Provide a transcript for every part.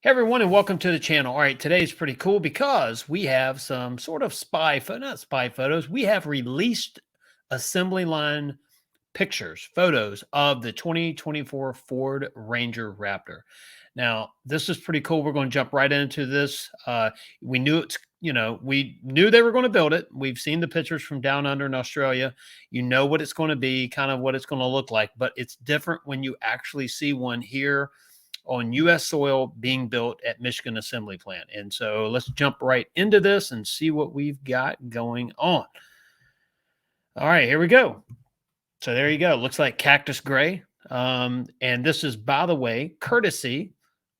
Hey everyone, and welcome to the channel. All right, today is pretty cool because we have some sort of not spy photos. We have released assembly line pictures, photos of the 2024 Ford Ranger Raptor. Now, this is pretty cool. We're going to jump right into this. We knew we knew they were going to build it. We've seen the pictures from down under in Australia. You know what it's going to be, kind of what it's going to look like, but it's different when you actually see one here on U.S. soil being built at Michigan Assembly Plant. And so let's jump right into this and see what we've got going on. All right, here we go. So there you go. Looks like cactus gray. And this is, by the way, courtesy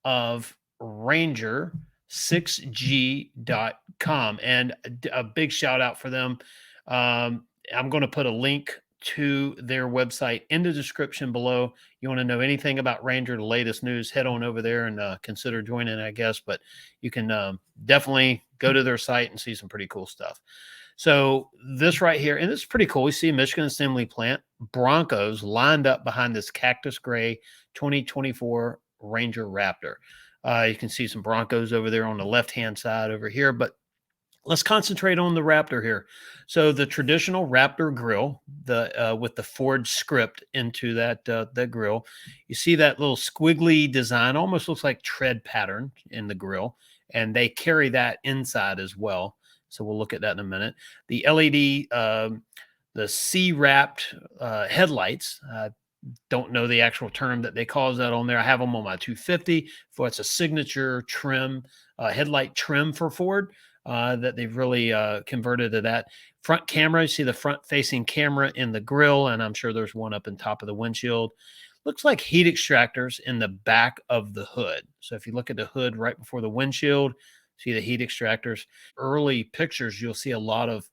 of Ranger6G.com. And a big shout out for them. I'm going to put a link to their website in the description below. You want to know anything about Ranger, the latest news, head on over there and consider joining, I guess. But you can definitely go to their site and see some pretty cool stuff. So this right here, and this is pretty cool. We see Michigan Assembly Plant Broncos lined up behind this cactus gray 2024 Ranger Raptor. You can see some Broncos over there on the left-hand side over here, but let's concentrate on the Raptor here. So the traditional Raptor grill, with the Ford script into that grill, you see that little squiggly design, almost looks like tread pattern in the grill, and they carry that inside as well. So we'll look at that in a minute. The LED, the C-wrapped headlights. Don't know the actual term that they call that on there. I have them on my 250 for it's a signature trim, headlight trim for Ford. That they've really converted to that. Front camera, you see the front-facing camera in the grill, and I'm sure there's one up on top of the windshield. Looks like heat extractors in the back of the hood. So if you look at the hood right before the windshield, see the heat extractors. Early pictures, you'll see a lot of,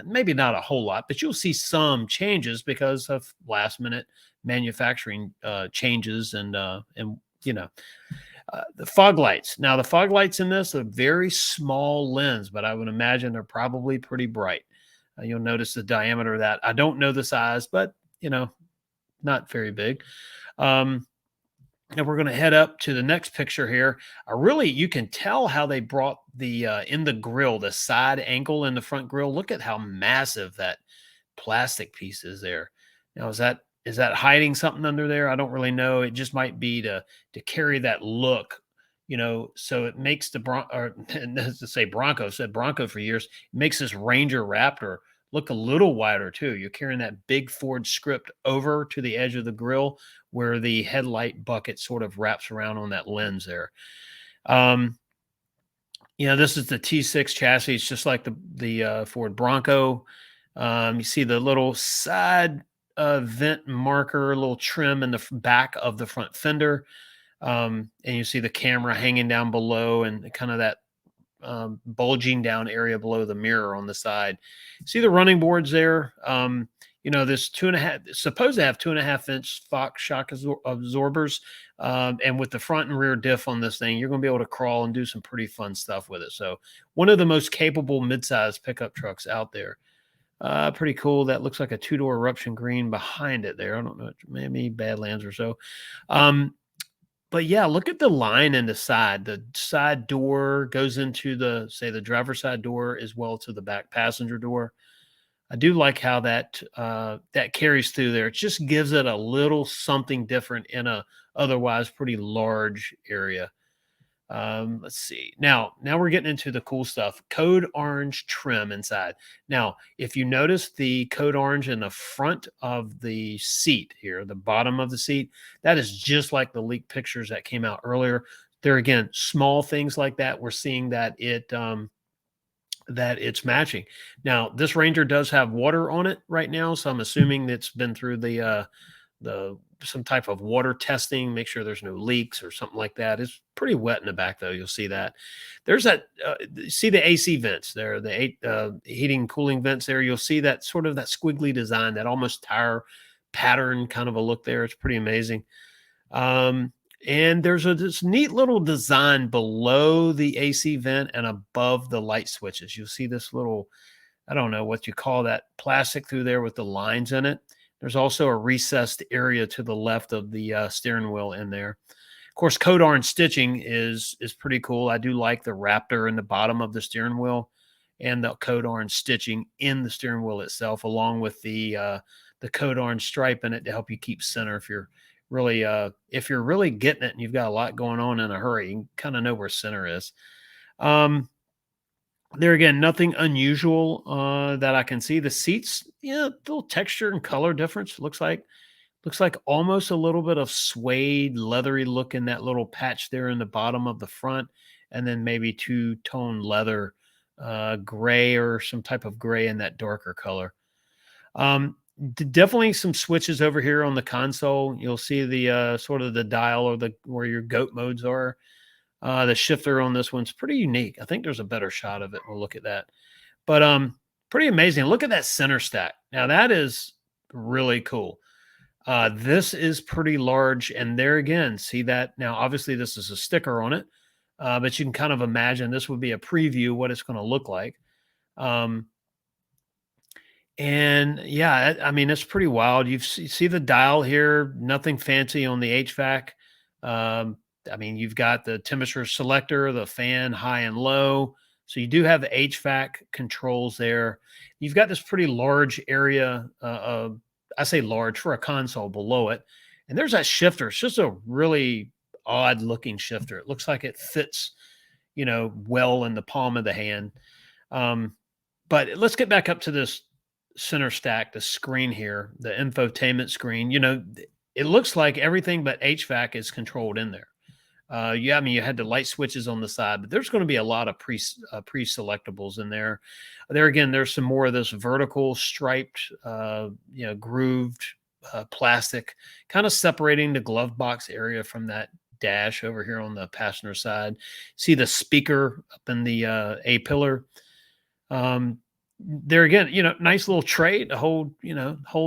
maybe not a whole lot, but you'll see some changes because of last-minute manufacturing changes and the fog lights. Now, the fog lights in this are very small lens, but I would imagine they're probably pretty bright. You'll notice the diameter of that. I don't know the size, but, not very big. And we're going to head up to the next picture here. You can tell how they brought the, in the grill, the side angle in the front grill. Look at how massive that plastic piece is there. Now, is that hiding something under there? I don't really know. It just might be to carry that look, so it makes the to say Bronco, said Bronco for years, it makes this Ranger Raptor look a little wider too. You're carrying that big Ford script over to the edge of the grill where the headlight bucket sort of wraps around on that lens there. This is the T6 chassis. It's just like the Ford Bronco. You see the little side vent marker, a little trim in the back of the front fender. And you see the camera hanging down below and kind of that bulging down area below the mirror on the side. See the running boards there. This 2.5, supposed to have 2.5-inch Fox shock absorbers. And with the front and rear diff on this thing, you're going to be able to crawl and do some pretty fun stuff with it. So one of the most capable midsize pickup trucks out there. Pretty cool. That looks like a two-door eruption green behind it there. I don't know, maybe Badlands or so. But yeah, look at the line in the side. The side door goes into the driver's side door as well to the back passenger door. I do like how that carries through there. It just gives it a little something different in a otherwise pretty large area. Let's see. Now we're getting into the cool stuff. Code orange trim inside. Now, if you notice the code orange in the front of the seat here, the bottom of the seat, that is just like the leaked pictures that came out earlier. There again, small things like that. We're seeing that it's matching. Now, this Ranger does have water on it right now, so I'm assuming it's been through the some type of water testing, make sure there's no leaks or something like that. It's pretty wet in the back though. You'll see that. There's that, see the AC vents there, the heating cooling vents there. You'll see that sort of that squiggly design, that almost tire pattern kind of a look there. It's pretty amazing. And there's this neat little design below the AC vent and above the light switches. You'll see this little, I don't know what you call that, plastic through there with the lines in it. There's also a recessed area to the left of the steering wheel in there. Of course, code orange stitching is pretty cool. I do like the Raptor in the bottom of the steering wheel, and the code orange stitching in the steering wheel itself, along with the code orange stripe in it to help you keep center if you're really getting it and you've got a lot going on in a hurry, you kind of know where center is. Um, there again, nothing unusual that I can see. The seats, yeah, little texture and color difference. Looks like almost a little bit of suede, leathery look in that little patch there in the bottom of the front, and then maybe two-tone leather, gray or some type of gray in that darker color. Definitely some switches over here on the console. You'll see the sort of the dial or the where your goat modes are. The shifter on this one's pretty unique. I think there's a better shot of it. We'll look at that. But pretty amazing. Look at that center stack. Now that is really cool. This is pretty large, and there again, see that now. Obviously, this is a sticker on it, but you can kind of imagine this would be a preview what it's going to look like. Um, and yeah, I mean, it's pretty wild. See the dial here, nothing fancy on the HVAC. Um, I mean, you've got the temperature selector, the fan high and low. So you do have the HVAC controls there. You've got this pretty large area of, I say large for a console below it. And there's that shifter. It's just a really odd looking shifter. It looks like it fits, well in the palm of the hand. Um, but let's get back up to this center stack, the screen here, the infotainment screen. It looks like everything but HVAC is controlled in there. Yeah, I mean, you had the light switches on the side, but there's going to be a lot of pre-selectables in there. There again, there's some more of this vertical striped, grooved plastic, kind of separating the glove box area from that dash over here on the passenger side. See the speaker up in the A pillar. Um, there again, nice little tray to hold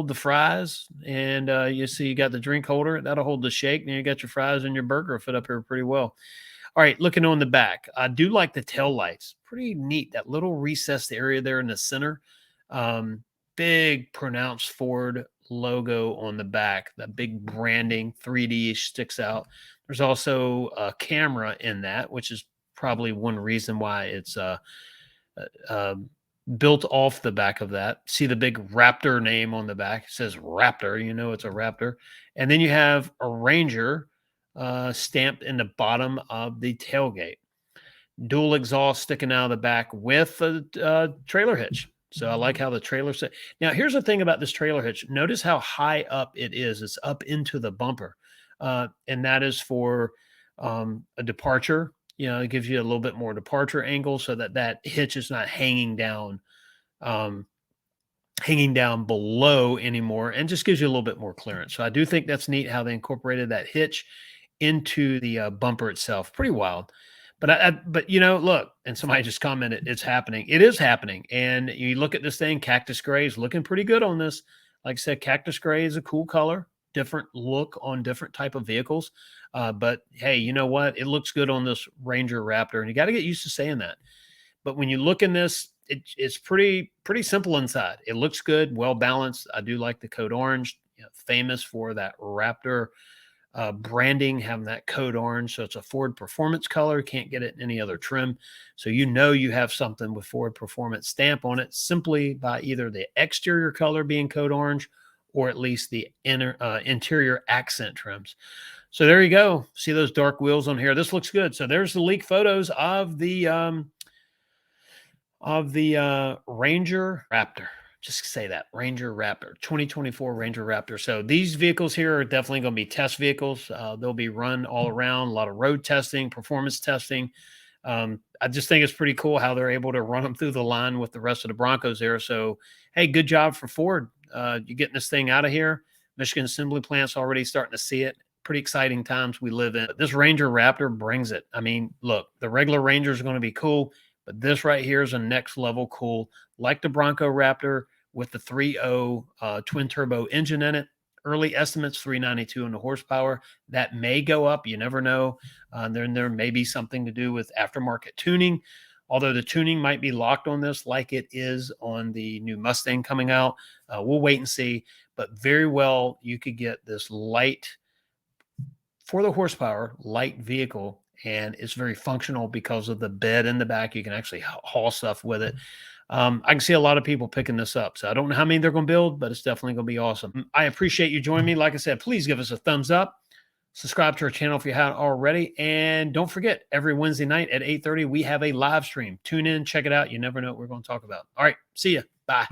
the fries, and you see you got the drink holder that'll hold the shake, and you got your fries and your burger fit up here pretty well. All right, looking on the back, I do like the tail lights. Pretty neat. That little recessed area there in the center. Um, Big pronounced Ford logo on the back. That big branding, 3D sticks out. There's also a camera in that, which is probably one reason why it's uh, built off the back of that. See the big Raptor name on the back. It says Raptor. You know it's a Raptor. And then you have a Ranger stamped in the bottom of the tailgate. Dual exhaust sticking out of the back with a trailer hitch. So I like how the trailer set. Now here's the thing about this trailer hitch. Notice how high up it is. It's up into the bumper, and that is for a departure. It gives you a little bit more departure angle so that hitch is not um, hanging down below anymore, and just gives you a little bit more clearance. So I do think that's neat how they incorporated that hitch into the bumper itself. Pretty wild. But look, and somebody just commented, it's happening. It is happening. And you look at this thing, cactus gray is looking pretty good on this. Like I said, cactus gray is a cool color, different look on different type of vehicles. But hey, you know what? It looks good on this Ranger Raptor, and you got to get used to saying that. But when you look in this, it's pretty simple inside. It looks good, well balanced. I do like the code orange, famous for that Raptor branding, having that code orange. So it's a Ford Performance color. Can't get it in any other trim. So you have something with Ford Performance stamp on it simply by either the exterior color being code orange or at least the interior accent trims. So there you go. See those dark wheels on here. This looks good. So there's the leaked photos of the Ranger Raptor. Just say that, Ranger Raptor, 2024 Ranger Raptor. So these vehicles here are definitely going to be test vehicles. They'll be run all around, a lot of road testing, performance testing. I just think it's pretty cool how they're able to run them through the line with the rest of the Broncos there. So, hey, good job for Ford. You're getting this thing out of here. Michigan Assembly Plant's already starting to see it. Pretty exciting times we live in. But this Ranger Raptor brings it. I mean, look, the regular Ranger is going to be cool, but this right here is a next level cool, like the Bronco Raptor with the 3.0 twin turbo engine in it. Early estimates 392 in the horsepower. That may go up. You never know. Then there may be something to do with aftermarket tuning, although the tuning might be locked on this like it is on the new Mustang coming out. We'll wait and see. But very well, you could get this light for the horsepower, light vehicle, and it's very functional because of the bed in the back. You can actually haul stuff with it. I can see a lot of people picking this up. So I don't know how many they're going to build, but it's definitely going to be awesome. I appreciate you joining me. Like I said, please give us a thumbs up. Subscribe to our channel if you haven't already. And don't forget, every Wednesday night at 8:30, we have a live stream. Tune in, check it out. You never know what we're going to talk about. All right. See ya. Bye.